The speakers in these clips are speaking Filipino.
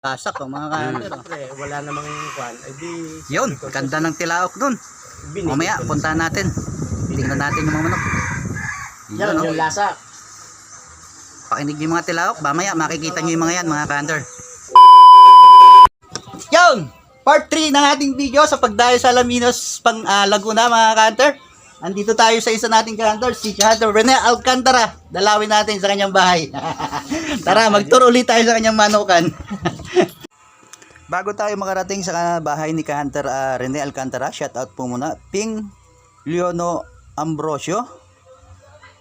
Lasak oh, mga ka-hunter. Siyempre, wala namang kwan. Ay di... Yun, ganda ng tilaok dun. Mamaya, puntahan natin. Tingnan natin yung mga manok. Yan, Yun, yung lasa. pakinig yung mga tilaok. Mamaya, makikita nyo yung mga yan, mga ka-hunter. Yun! Part 3 ng ating video sa pagdayo sa Alaminos, Laguna, mga ka-hunter. Andito tayo sa isa nating ka-hunter, si Hunter Rene Alcantara. Dalawin natin sa kanyang bahay. Tara, mag-tour ulit tayo sa kanyang manukan. Bago tayo makarating sa bahay ni ka-hunter Rene Alcantara, shout out po muna. Ping Leono Ambrosio,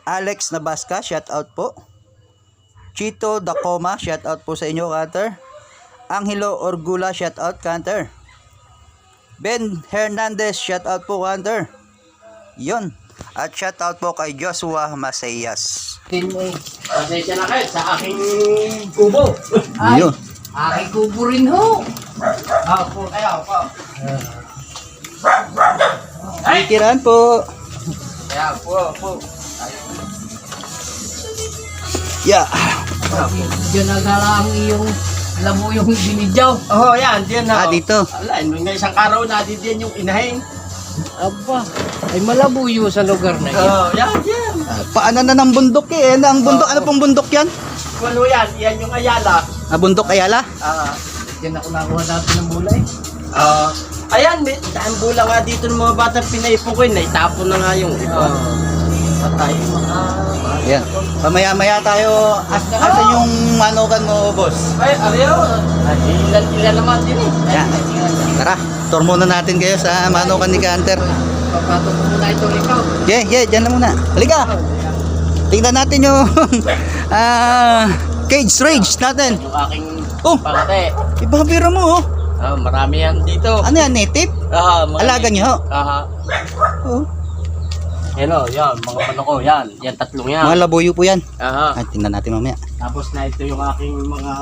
Alex Nabasca, shout out po. Chito Dacoma, shout out po sa inyo, ka-hunter. Angelo Orgula, shout out, ka-hunter. Ben Hernandez, shout out po, ka-hunter. Yun. At shout out po kay Joshua Masayas. Pasensya na kayo sa aking kubo. Yun. Aking kubo rin ho. Opo, kaya opo. Pikiran po. Kaya opo. Yeah. Diyan nagala ang iyong labo yung binidyaw. Oh, yan, diyan na. Dito. Ala, may isang araw na diyan yung inahin. Aba, ay malabuyo sa lugar na yan. Oh, yan. Paano na ng bundok eh? Ang bundok, ano pong bundok yan? Walo yan, yan yung Ayala. Bundok Ayala? Diyan ako nakuha natin ng bulay. Ayan, may dahil bula nga dito ng mga batang pinaipon ko yun. Naitapon na nga yung patay. Yan. Pamaya-maya tayo. Asan yung manukan mo, boss? Ay, ariyo. Ilan naman din eh. Yan. Tara, tour muna natin kayo sa manukan ni ka-hunter. Papato mo muna ito ikaw. Yeah, dyan lang muna. Halika! Tingnan natin yung cage rage natin. Yung aking Oh! pangate. Ibabira mo, oh. Marami yan dito. Ano yan, native? Alaga nyo, ho? Oh. Yan o, yan, mga pano ko, yan. Yan, tatlong yan. Mga labuyo po yan. Aha. Tingnan natin mamaya. Tapos na ito yung aking mga...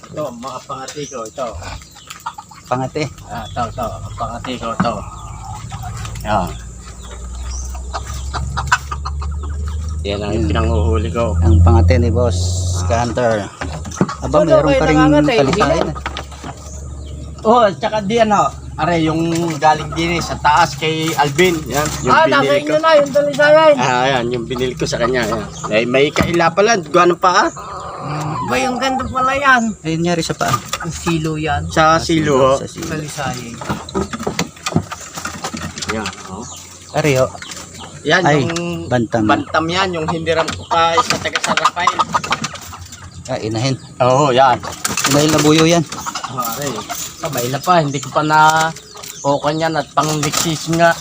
ito, mga pangati ko, ito. Pangate. Ito, pangati ko, ito. Yan. Yan ang pinanguhuli ko. Ang pangate ni boss ka-hunter. Aba, meron pa rin talisayan. Oh, tsaka di ano, are yung galing din sa taas kay Alvin. Yan, yung binili ko. nakain na yung talisayan. Yan, yung binili ko sa kanya. Yan. May kaila pala, gawa ng paa. Ba yung ganda pala yan? Ayun nyari sa paa. Ang silo yan. Sa silo. Sa silo. Talisayan. Yan, oh. Ari, ho. Yan, Ay, yung bantam. bantam yan, yung hindiram ko pa sa taga San Rafael. Inahin. Oo, yan. Inahin labuyo yan. Are, sabay na pa, hindi ko pa na okan yan at pang-liksis nga.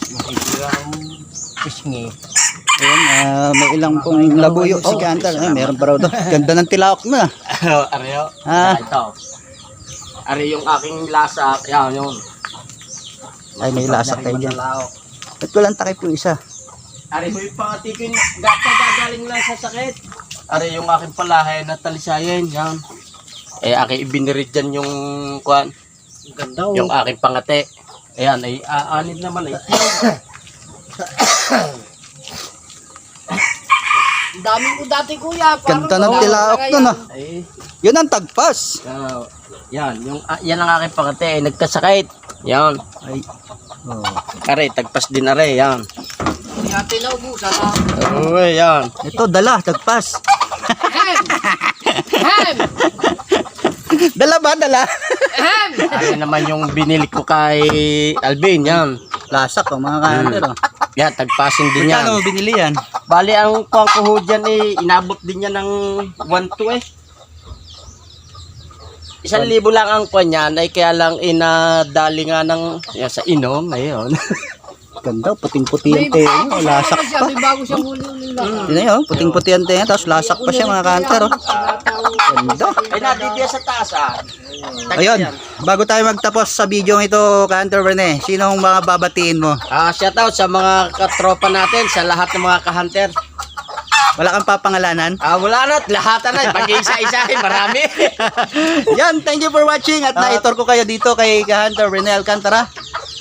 Mahigla ang pisngi. Ayan, may ilang pong labuyo si ka-hunter. Meron pa raw doon. Ganda ng tilaok na. Areo, Ah. ito. Are yung aking lasa, yan yun. Ay, may lasa kayo dyan. Ba't walang takip yung isa? Are mo yung pangati ko yung gagaling lang sa sakit. Are yung aking palahay na talisayan, yan. Aking ibinirid dyan yung kuan, Ganda yung aking pangate. Ayan, ay aanid naman ay. Ang dami ko dati kuya. Ganda ng tilaok doon, ah. Ay, Yun ang tagpas. yan, yan ang aking pangate, ay nagkasakit. Yan. Ay. Oh. Are, tagpas din are, yan. Kaya tinaubusan na. Oo, yan. Ito, dala, tagpas. Hem! Dala ba, dala? Hem! Ano naman yung binili ko kay Alvin, yan. Lasak, oh, mga ka-hunter. Oh. Yan, tagpasin din yan. Magkano mo binili yan? Bali, ang kuwang ko ho dyan inabot din yan ng 1-2 eh. 1,000 lang ang kuwan yan, ay kaya lang inadali nga ng, yan, sa inom, ngayon. Ganda, puting-puti ang tenga. Oh, lasak pa. May bago siyang huli lang. Yun yun, puting-puti ang tenga. Tapos lasak pa siya, mga ka-hunter. Oh. Ganda. Ay, nadidya sa taas ah. Ayun, bago tayo magtapos sa video ito, ka-hunter Rene, sinong mga babatiin mo? Shout out sa mga katropa natin, sa lahat ng mga ka-hunter. Wala kang papangalanan? Wala na, lahat na, pag-isa-isa, marami. Yan, thank you for watching at naitor ko kayo dito kay ka-hunter Rene Alcantara.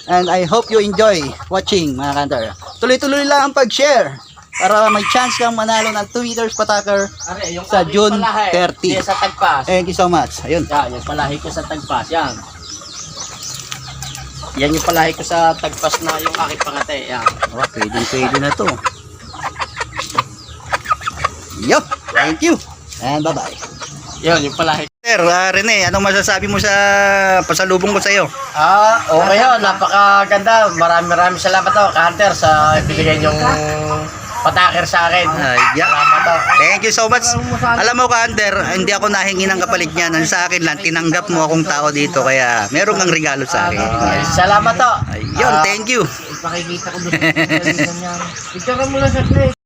And I hope you enjoy watching, mga ka-hunter. Tuloy-tuloy lang ang pag-share. para may chance kang manalo ng 2 meters pataker Are, yung sa aking June palahe, 30. Yan sa tagpas. Thank you so much. Ayun. Yan, yung palahi ko sa tagpas. Yan. Yan yung palahi ko sa tagpas na yung aking pangate. Yan. Oh, pwede na to. Yup. Thank you. And bye-bye. Yan, yung palahi. Sir, Rene, anong masasabi mo sa pasalubong ko sa iyo? Okay yun. Napakaganda. Marami salamat to, Hunter, sa ibigay yung pataker sa akin. Yeah. Salamat to. Thank you so much. Alam mo, Kander, hindi ako nahingi ng kapalit niyan. Ang sa akin lang, tinanggap mo akong tao dito. Kaya meron kang regalo sa akin. Salamat to. Ayun, thank you. Pakikita ko doon. Picture mo lang sa play.